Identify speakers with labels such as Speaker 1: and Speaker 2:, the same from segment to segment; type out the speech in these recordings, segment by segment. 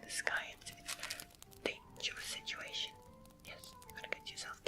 Speaker 1: Sky, it's a dangerous situation. Yes, you're gonna get yourself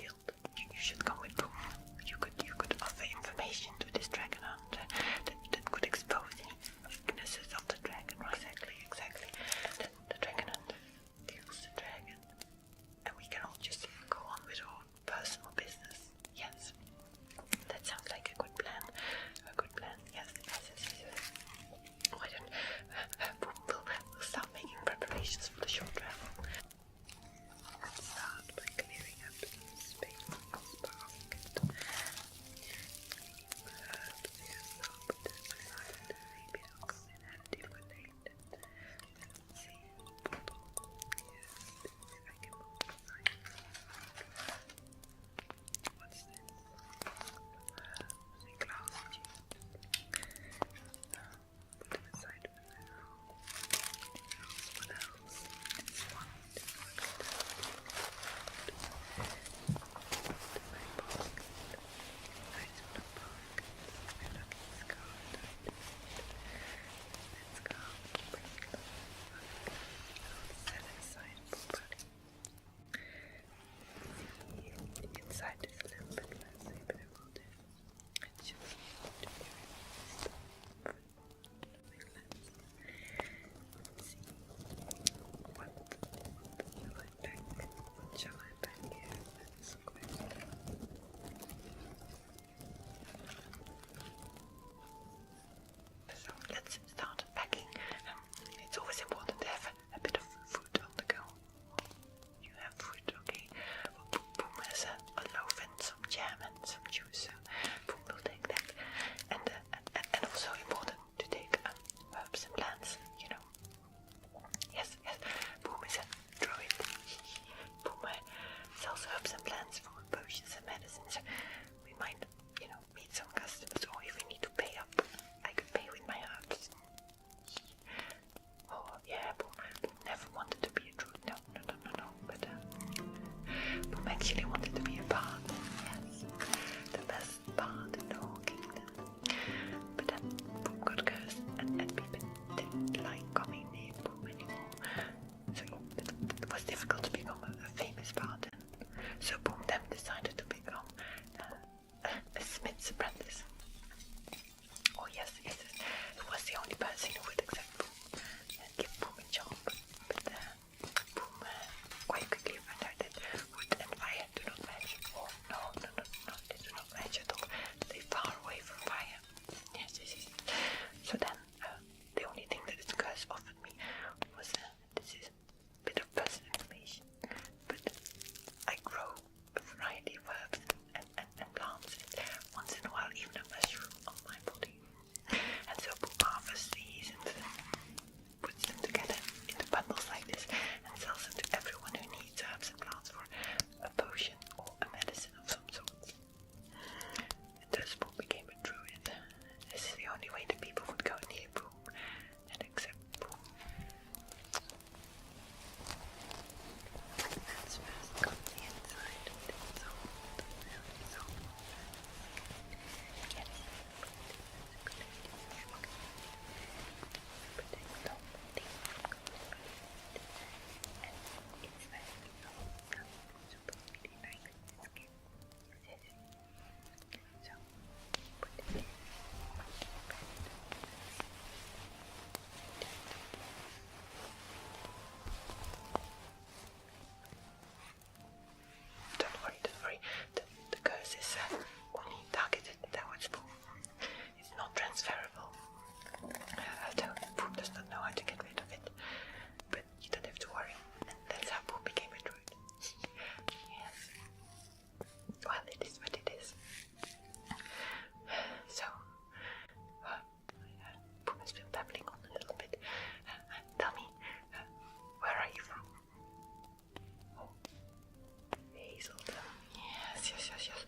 Speaker 1: yes.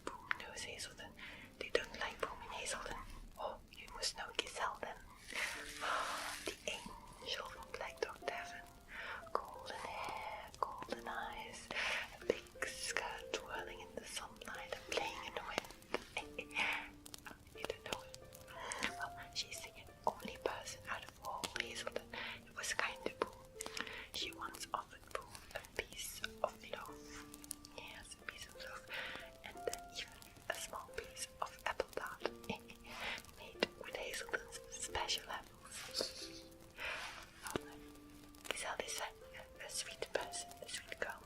Speaker 1: Boom knows Hazelden. They don't like Boom and Hazelden. Oh, you must know Giselle then. The angel from Black Dog Tavern. Golden hair, golden eyes, a big skirt twirling in the sunlight and playing in the wind. You don't know it. Well, she's the only person out of all Hazelden who was kind to Boom. She once offered Boom a piece of loaf. Yes, a piece of loaf, and even a small piece of apple tart made with Hazelden's special apples. Giselle is a sweet person, a sweet girl.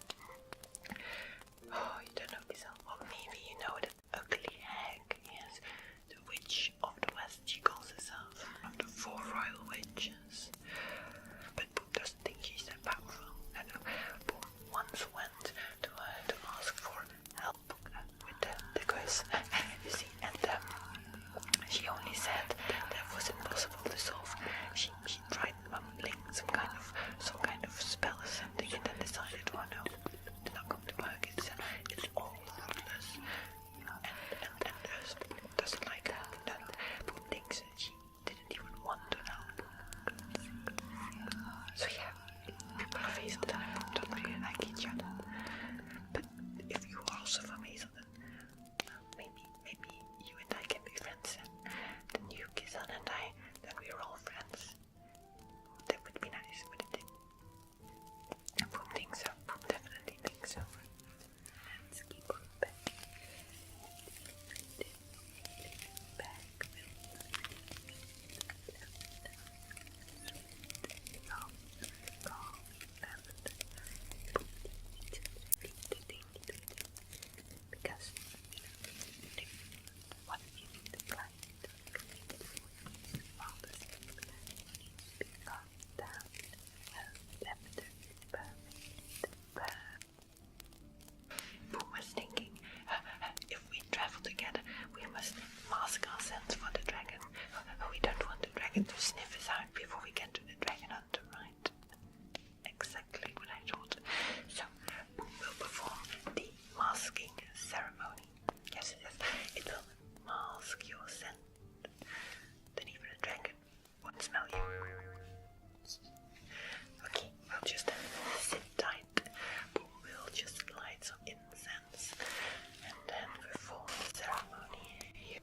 Speaker 1: Oh, you don't know Giselle? Well, maybe you know that ugly hag, yes, the witch of the West, she calls herself, of the 4 royal witches. But Boom doesn't think she's that powerful. No. Boom once went to her to ask for help with the quiz, you see, and she only said that was impossible to solve. She tried mumbling some kind of spell or something, and then decided, oh no, it's not going to work. It's all fruitless, and doesn't like that. And then Boom thinks that she didn't even want to help. So yeah, people of Hazelden and Boom don't really like each other. But if you are also from Hazelden, maybe you and I can be friends, and then you, Giselle, and I, then we're all friends. That would be nice, wouldn't it? And Boom thinks so. Boom definitely thinks so. Let's keep on back. Because what if the climate all the sleep needs to be calmed down? Well, lavender is perfect. Boom was thinking, if we travel together, we must mask ourselves for the dragon. We don't want the dragon to sniff us out before we get to the dragon hunter, right? Exactly what I thought. So, Boom will perform the masking ceremony. Yes, it will mask your scent. Then even a dragon won't smell you. Okay, we'll just sit tight. Boom will just light some incense and then perform the ceremony here.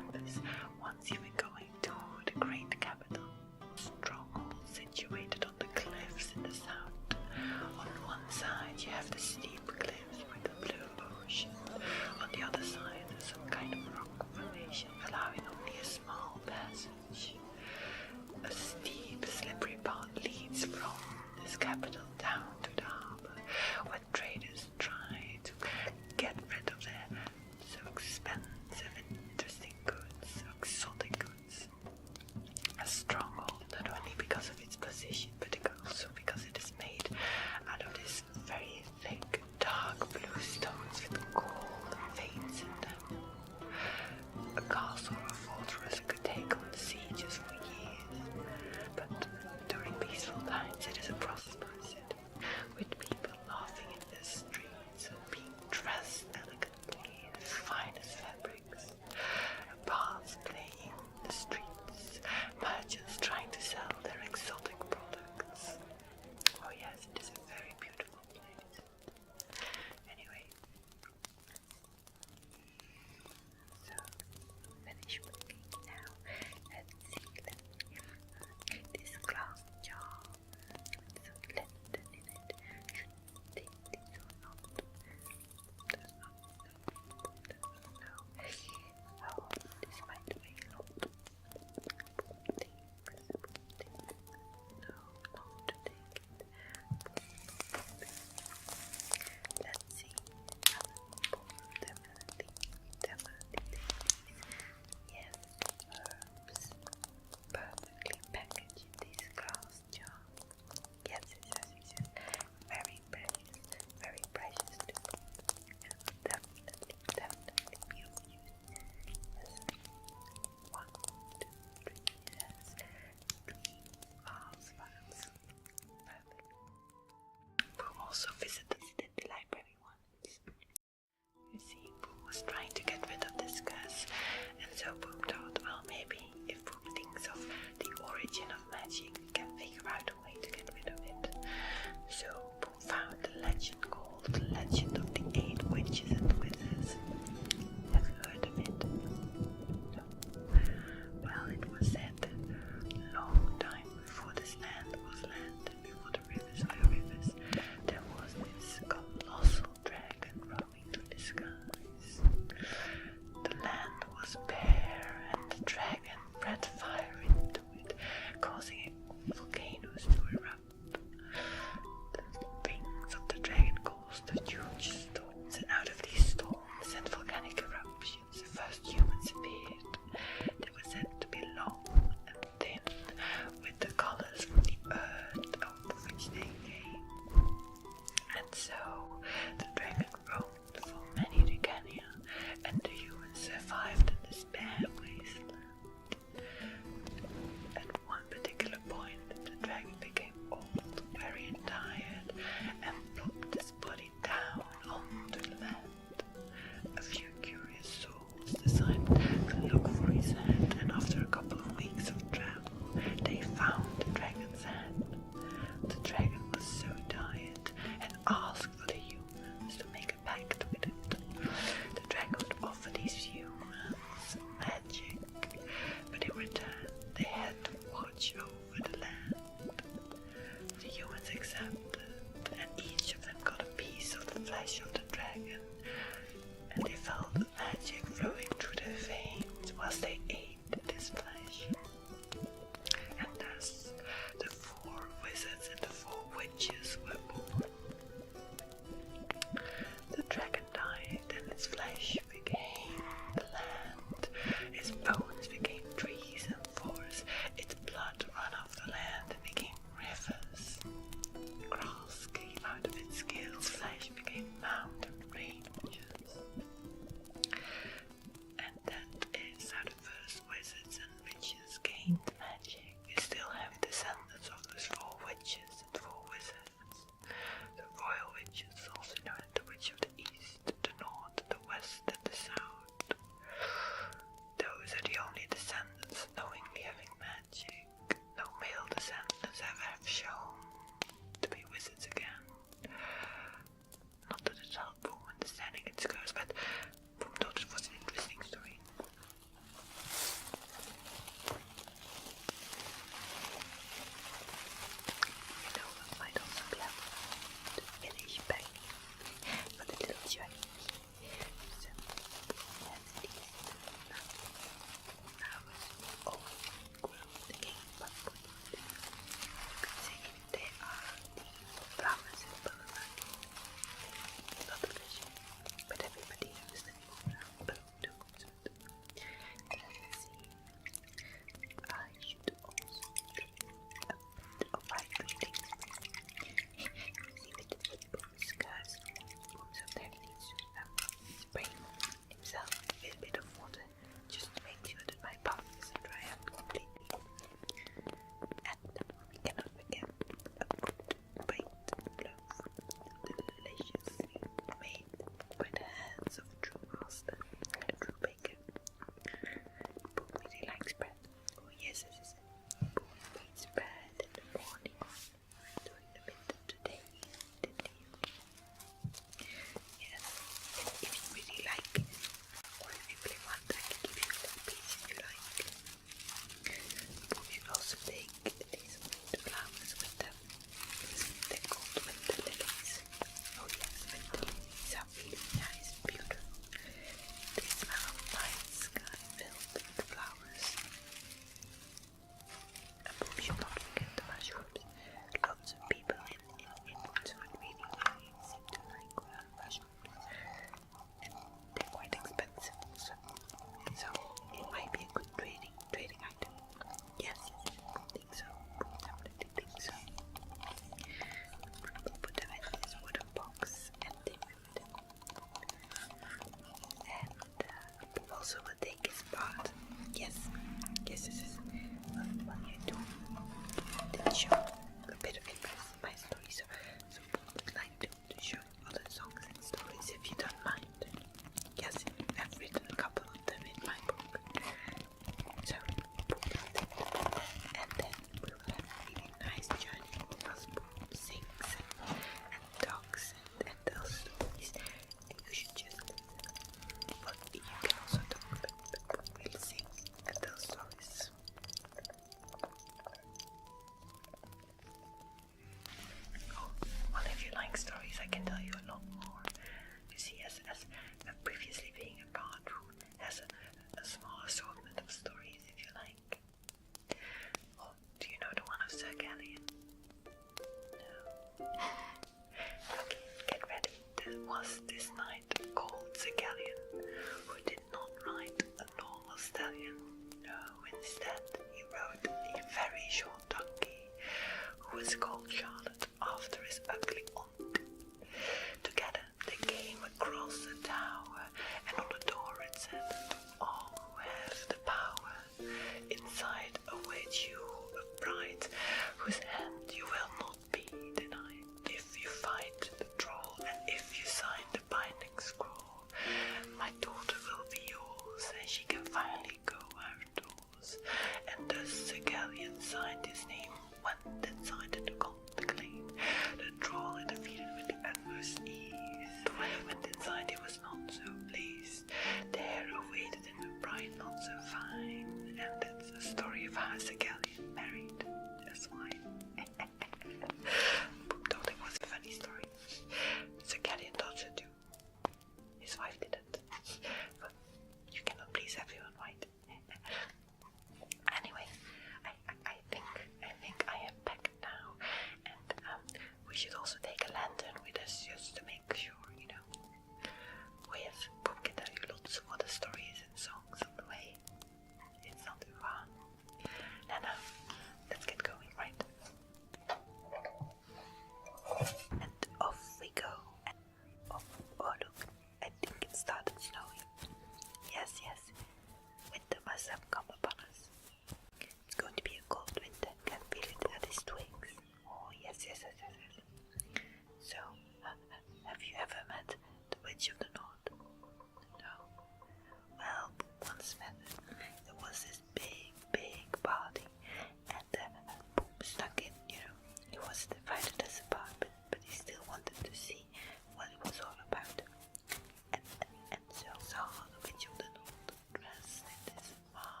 Speaker 1: Memphis, once you've been going to the great capital, stronghold situated on the cliffs in the south. On one side you have the steep cliffs with the blue ocean. On the other side there's some kind of rock formation allowing only a small passage. A steep, slippery path leads from this capital down to the harbor, where traders try to get rid of their so expensive and interesting goods, exotic goods. A stronghold not only because of its position, but also because it is made out of this very thick, dark blue stones with gold veins in them. A castle or a fortress could take on sieges for years, but during peaceful times it is a prosperous city, with people laughing in the streets and being dressed elegantly in the finest fabrics, bards playing in the streets, merchants trying to sell their exotic products. Oh yes, it is a very beautiful place. Anyway, so finish working now. Let's see, this glass jar with some lint in it. Should take this or not? Does not know. Oh, this might weigh a lot. No, not to take it. Let's see. Definitely take these. Yes, herbs. Perfectly packaged in this glass jar. Yes. Very precious too. Definitely use. Yes. 1, 2, 3, yes. 3 glass vials. Perfect. Boom also visited the library once. You see, Boom was trying to get rid of this curse, and so Boom thought, well, maybe if Boom thinks of the origin of magic, he can figure out a way to get rid of it. So Boom found a legend called the Legend of the 8 Witches and Wizards. Have you heard of it? No. Well, it was said that long time before this land was land, and before the rivers were rivers, there was this colossal dragon roaming through the skies. The land was bare, and the dragon bred fire into it, causing volcanoes to erupt. The wings of the dragon caused huge storms, and out of these will take his part. Yes, this is what you do. Didn't show a bit of interest in my story, so I would like to show other songs and stories if you don't mind. Yes, I've written a couple of them in my book. So, and then we will have a really nice journey as Boom sings and talks and tells stories. And you should just listen. But you can also talk, but Boom will sing and tell stories. Oh, well, if you like stories, I can tell you a lot more. You see, as previously being a bard who has a small assortment of stories, if you like. Oh, do you know the one of Sir Gallion? No. Okay, get ready. There was this knight called Sir Gallion who did not ride a normal stallion. No, instead he rode a very short donkey who was called Charlotte after his ugly aunt. Together they came across a tower, and on the door it said, "All who have the power, inside awaits you a bride, whose hand you will not be denied. If you fight the troll, and if you sign the binding scroll, my daughter will be yours, and she can finally go outdoors." And thus Sir Gallion signed his name when decided to come